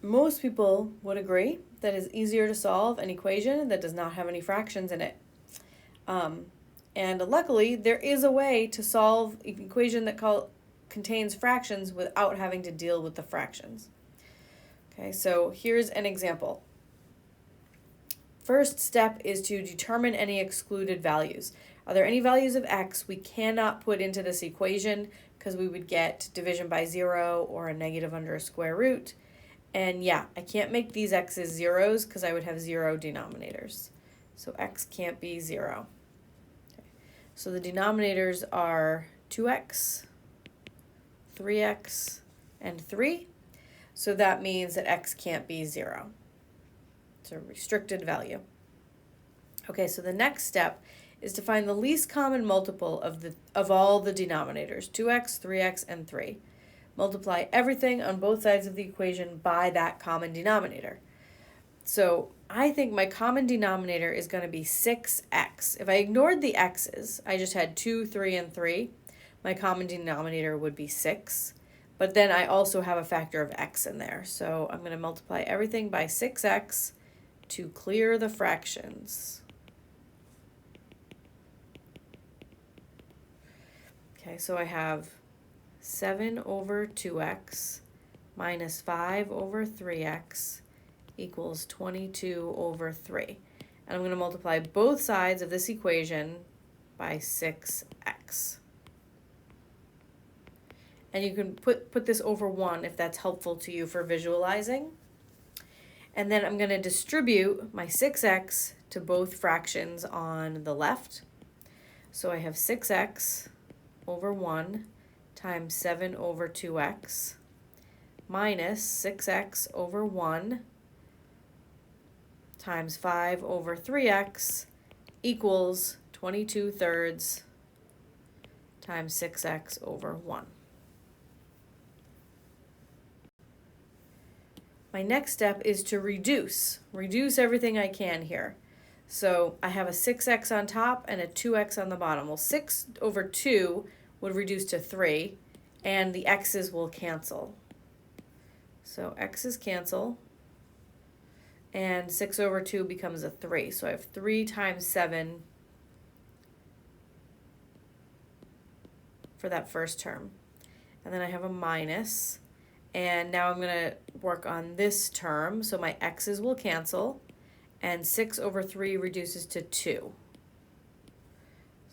Most people would agree that it's easier to solve an equation that does not have any fractions in it. And luckily, there is a way to solve an equation that contains fractions without having to deal with the fractions. Okay, so here's an example. First step is to determine any excluded values. Are there any values of x we cannot put into this equation because we would get division by 0 or a negative under a square root? And yeah, I can't make these x's zeros because I would have 0 denominators. So x can't be 0. Okay. So the denominators are 2x, 3x, and 3. So that means that x can't be 0. It's a restricted value. Okay, so the next step is to find the least common multiple of all the denominators, 2x, 3x, and 3. Multiply everything on both sides of the equation by that common denominator. So I think my common denominator is going to be 6x. If I ignored the x's, I just had 2, 3, and 3, my common denominator would be 6. But then I also have a factor of x in there. So I'm going to multiply everything by 6x to clear the fractions. Okay, so I have 7 over 2x minus 5 over 3x equals 22 over 3. And I'm going to multiply both sides of this equation by 6x. And you can put this over 1 if that's helpful to you for visualizing. And then I'm going to distribute my 6x to both fractions on the left. So I have 6x over 1 times 7 over 2x minus 6x over 1 times 5 over 3x equals 22 thirds times 6x over 1. My next step is to reduce everything I can here. So I have a 6x on top and a 2x on the bottom. Well, 6 over 2 would reduce to 3, and the x's will cancel. So x's cancel, and 6 over 2 becomes a 3. So I have 3 times 7 for that first term. And then I have a minus, and now I'm going to work on this term. So my x's will cancel, and 6 over 3 reduces to 2.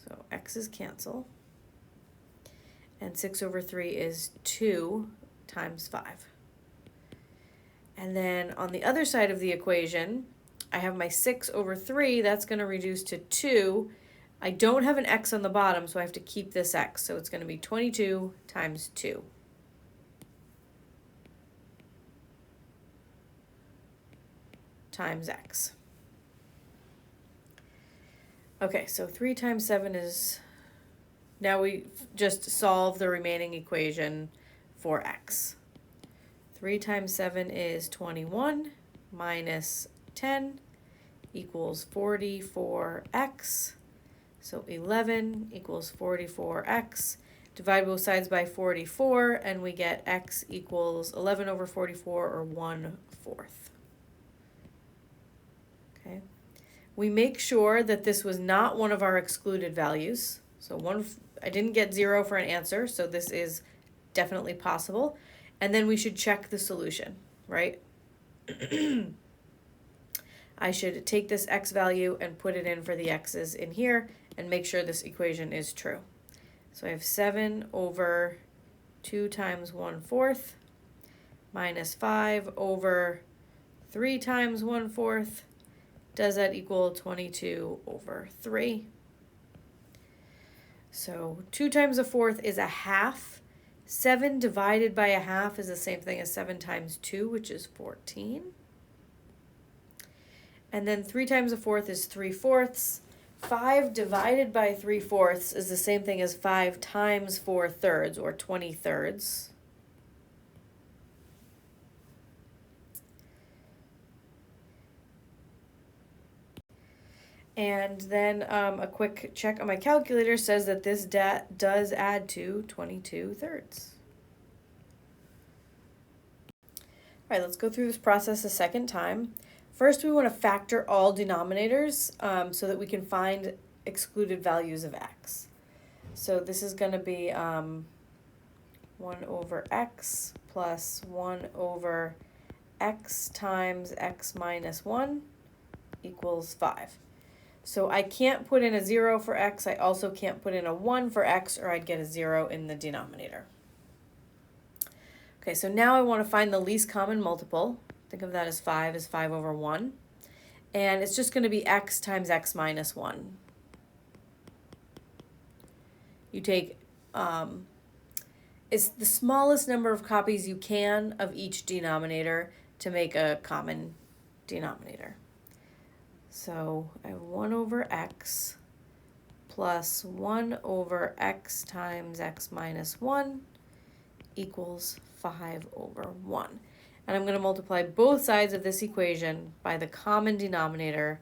So x's cancel, and 6 over 3 is 2 times 5. And then on the other side of the equation, I have my 6 over 3, that's going to reduce to 2. I don't have an x on the bottom, so I have to keep this x. So it's going to be 22 times 2. Times x. Okay, so 3 times 7 is, now we just solve the remaining equation for x. 3 times 7 is 21 minus 10 equals 44x. So 11 equals 44x. Divide both sides by 44 and we get x equals 11 over 44 or 1/4. Okay. We make sure that this was not one of our excluded values. So I didn't get 0 for an answer, so this is definitely possible. And then we should check the solution, right? I should take this x value and put it in for the x's in here and make sure this equation is true. So I have 7 over 2 times 1/4 minus 5 over 3 times 1/4. Does that equal 22 over 3? So 2 times a fourth is a half. 7 divided by a half is the same thing as 7 times 2, which is 14. And then 3 times a fourth is 3/4. 5 divided by 3/4 is the same thing as 5 times 4/3, or 20 thirds. And then a quick check on my calculator says that this does add to 22 thirds. All right, let's go through this process a second time. First, we want to factor all denominators so that we can find excluded values of x. So this is going to be 1 over x plus 1 over x times x minus 1 equals 5. So I can't put in a 0 for x. I also can't put in a 1 for x, or I'd get a 0 in the denominator. Okay, so now I want to find the least common multiple. Think of that as 5 over 1. And it's just going to be x times x minus 1. You take it's the smallest number of copies you can of each denominator to make a common denominator. So I have 1 over x plus 1 over x times x minus 1 equals 5 over 1. And I'm going to multiply both sides of this equation by the common denominator,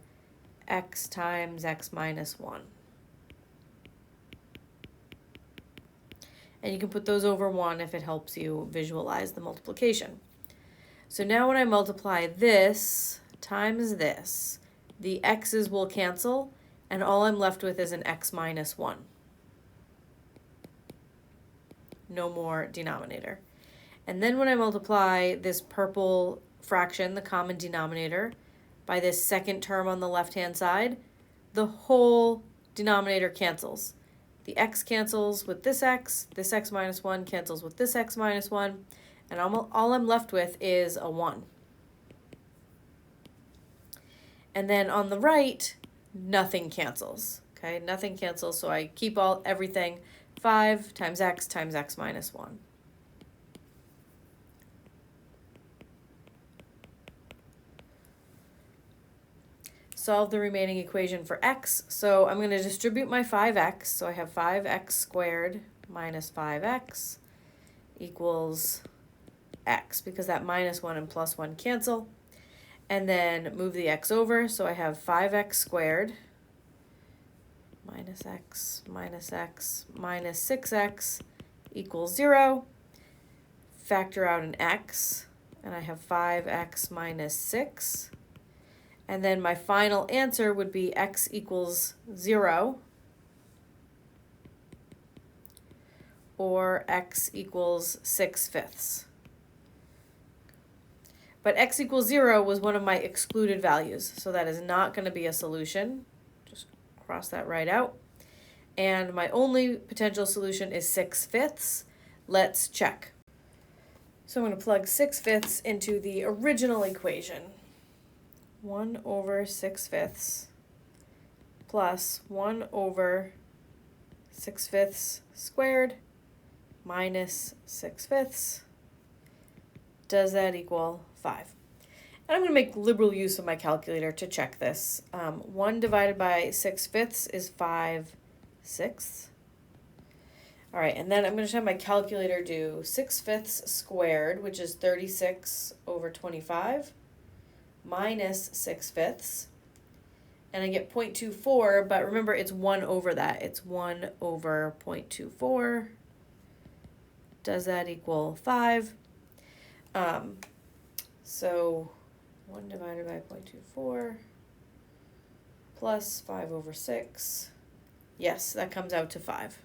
x times x minus 1. And you can put those over 1 if it helps you visualize the multiplication. So now when I multiply this times this, the x's will cancel, and all I'm left with is an x minus 1. No more denominator. And then when I multiply this purple fraction, the common denominator, by this second term on the left-hand side, the whole denominator cancels. The x cancels with this x minus 1 cancels with this x minus 1, and all I'm left with is a 1. And then on the right, nothing cancels. Okay, nothing cancels, so I keep everything. 5 times x minus 1. Solve the remaining equation for x. So I'm going to distribute my 5x. So I have 5x squared minus 5x equals x, because that minus 1 and plus 1 cancel. And then move the x over. So I have 5x squared minus x minus 6x equals 0. Factor out an x, and I have 5x minus 6. And then my final answer would be x equals 0, or x equals 6/5. But x equals 0 was one of my excluded values, so that is not going to be a solution. Just cross that right out. And my only potential solution is 6/5. Let's check. So I'm going to plug 6/5 into the original equation. 1 over 6/5 plus 1 over 6/5 squared minus 6/5. Does that equal 5? And I'm going to make liberal use of my calculator to check this. 1 divided by 6/5 is 5/6. All right, and then I'm going to have my calculator do 6/5 squared, which is 36 over 25, minus 6/5. And I get 0.24, but remember it's 1 over that. It's 1 over 0.24. Does that equal 5? So 1 divided by 0.24 plus 5 over 6. Yes, that comes out to 5.